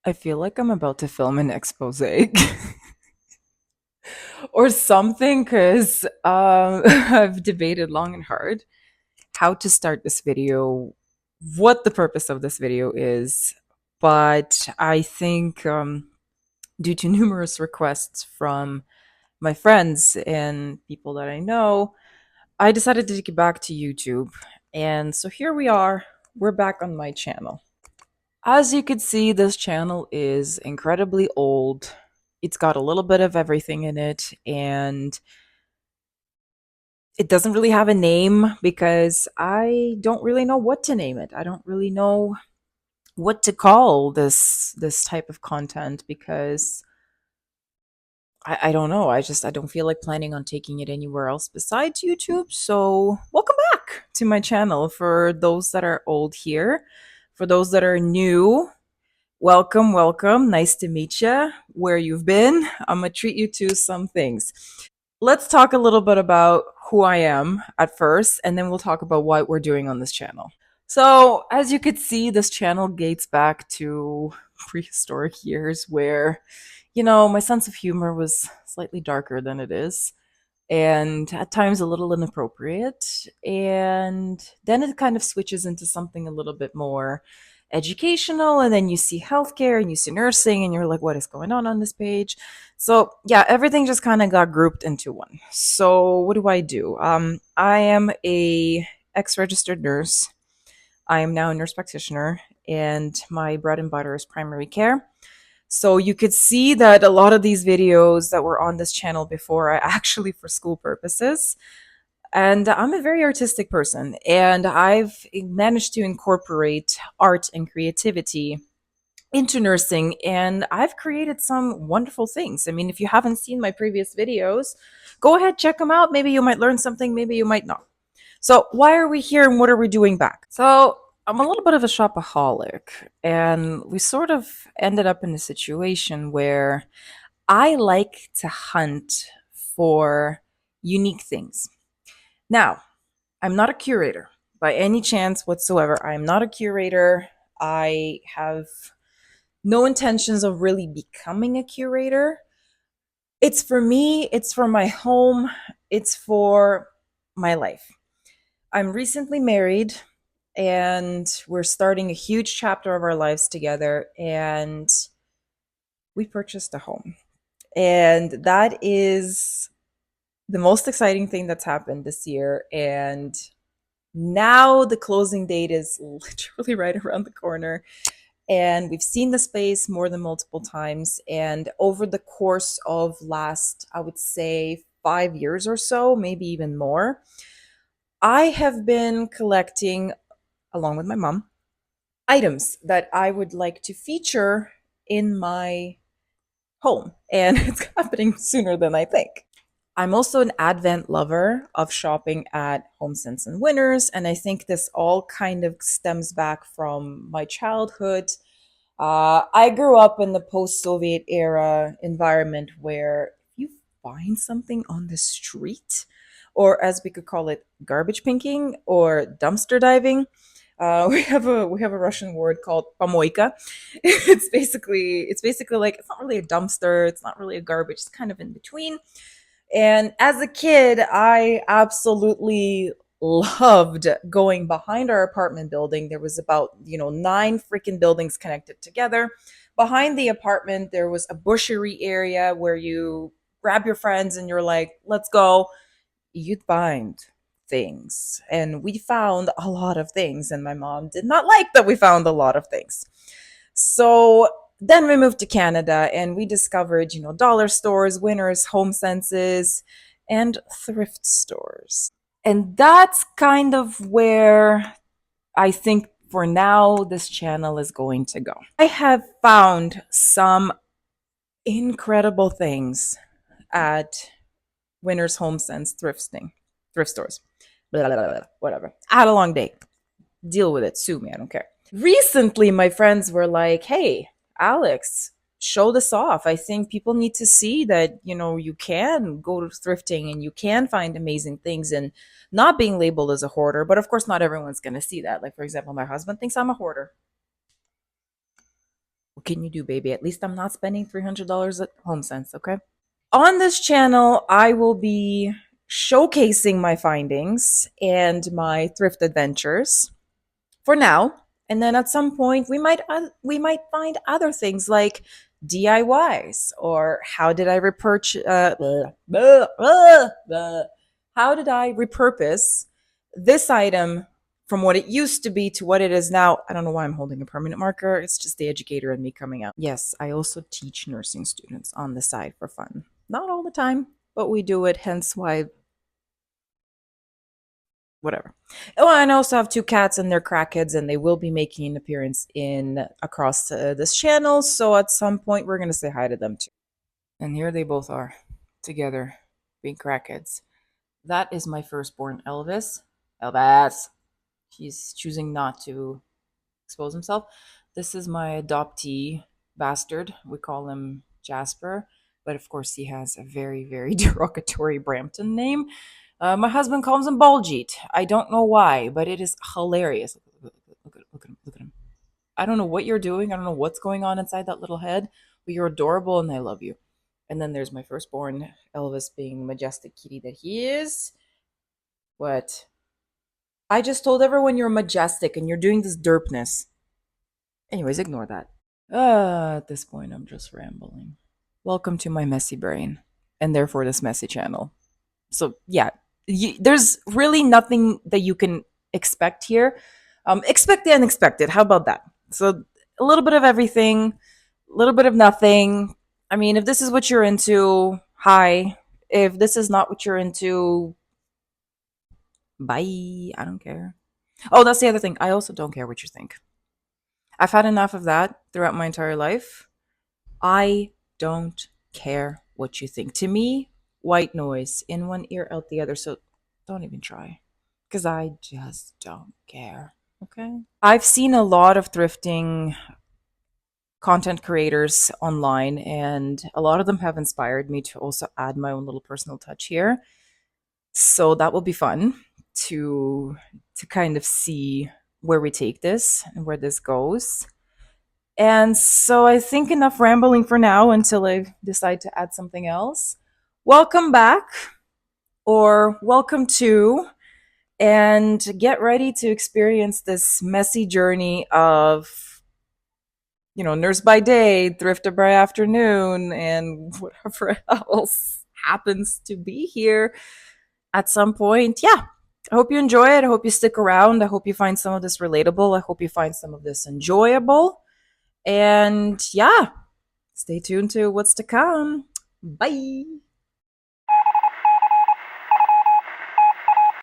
I feel like I'm about to film an expose or something because I've debated long and hard how to start this video, what the purpose of this video is. But I think, due to numerous requests from my friends and people that I know, I decided to take it back to YouTube. And so here we are, we're back on my channel. As you could see, this channel is incredibly old. It's got a little bit of everything in it, and it doesn't really have a name because I don't really know what to name it. I don't really know what to call this type of content because I don't know. I don't feel like planning on taking it anywhere else besides YouTube. So welcome back to my channel for those that are old here. For those that are new, welcome, welcome. Nice to meet you. Where you've been, I'm gonna treat you to some things. Let's talk a little bit about who I am at first, and then we'll talk about what we're doing on this channel. So, as you could see, this channel dates back to prehistoric years where, my sense of humor was slightly darker than it is and at times a little inappropriate. And then it kind of switches into something a little bit more educational. And then you see healthcare and you see nursing, and you're like, what is going on this page? So, yeah, everything just kind of got grouped into one. So, what do I do? I am a ex-registered nurse. I am now a nurse practitioner, and my bread and butter is primary care. So you could see that a lot of these videos that were on this channel before are actually for school purposes. And I'm a very artistic person, and I've managed to incorporate art and creativity into nursing, and I've created some wonderful things. I mean, if you haven't seen my previous videos, go ahead, check them out. Maybe you might learn something, maybe you might not. So, why are we here and what are we doing back? So, I'm a little bit of a shopaholic, and we sort of ended up in a situation where I like to hunt for unique things. Now, I'm not a curator by any chance whatsoever. I am not a curator. I have no intentions of really becoming a curator. It's for me, it's for my home, it's for my life. I'm recently married and we're starting a huge chapter of our lives together, and we purchased a home. And that is the most exciting thing that's happened this year. And now the closing date is literally right around the corner. And we've seen the space more than multiple times. And over the course of last, I would say, 5 years or so, maybe even more, I have been collecting, along with my mom, items that I would like to feature in my home. And it's happening sooner than I think. I'm also an advent lover of shopping at HomeSense and Winners, and I think this all kind of stems back from my childhood. I grew up in the post-Soviet era environment where if you find something on the street, or as we could call it, garbage pinking or dumpster diving, we have a Russian word called pomoyka. It's basically like, it's not really a dumpster, it's not really a garbage, it's kind of in between. And as a kid, I absolutely loved going behind our apartment building. There was about, nine freaking buildings connected together. Behind the apartment, there was a bushery area where you grab your friends and you're like, let's go. You'd find things. And we found a lot of things. And my mom did not like that we found a lot of things. So then we moved to Canada and we discovered, dollar stores, Winners, home senses, and thrift stores. And that's kind of where I think for now this channel is going to go. I have found some incredible things at Winners, home sense, thrift stores. Blah, blah, blah, blah, whatever. I had a long day. Deal with it. Sue me. I don't care. Recently, my friends were like, hey, Alex, show this off. I think people need to see that, you can go to thrifting and you can find amazing things and not being labeled as a hoarder. But of course, not everyone's going to see that. Like, for example, my husband thinks I'm a hoarder. What can you do, baby? At least I'm not spending $300 at home sense, okay? On this channel, I will be showcasing my findings and my thrift adventures for now. And then at some point, we might find other things like DIYs or how did I how did I repurpose this item from what it used to be to what it is now. I don't know why I'm holding a permanent marker. It's just the educator in me coming out. Yes, I also teach nursing students on the side for fun. Not all the time, but we do it, hence why whatever. Oh, and I also have two cats and they're crackheads, and they will be making an appearance in across this channel. So at some point, we're gonna say hi to them too. And here they both are together, being crackheads. That is my firstborn, Elvis. Elvis. He's choosing not to expose himself. This is my adoptee bastard. We call him Jasper, but of course he has a very, very derogatory Brampton name. My husband calls him Baljeet. I don't know why, but it is hilarious. Look at him. Look at him. I don't know what you're doing. I don't know what's going on inside that little head, but you're adorable and I love you. And then there's my firstborn, Elvis, being the majestic kitty that he is. What? I just told everyone you're majestic and you're doing this derpness. Anyways, ignore that. At this point, I'm just rambling. Welcome to my messy brain, and therefore this messy channel. So, yeah, there's really nothing that you can expect here. Expect the unexpected. How about that? So, a little bit of everything, a little bit of nothing. I mean, if this is what you're into, hi. If this is not what you're into, bye. I don't care. Oh, that's the other thing. I also don't care what you think. I've had enough of that throughout my entire life. I don't care what you think. To me, white noise in one ear, out the other. So don't even try because I just don't care. Okay. I've seen a lot of thrifting content creators online, and a lot of them have inspired me to also add my own little personal touch here. So that will be fun to kind of see where we take this and where this goes. And so I think enough rambling for now until I decide to add something else. Welcome back, or welcome to, and get ready to experience this messy journey of, nurse by day, thrifter by afternoon, and whatever else happens to be here at some point. Yeah. I hope you enjoy it. I hope you stick around. I hope you find some of this relatable. I hope you find some of this enjoyable. And yeah, stay tuned to what's to come. Bye.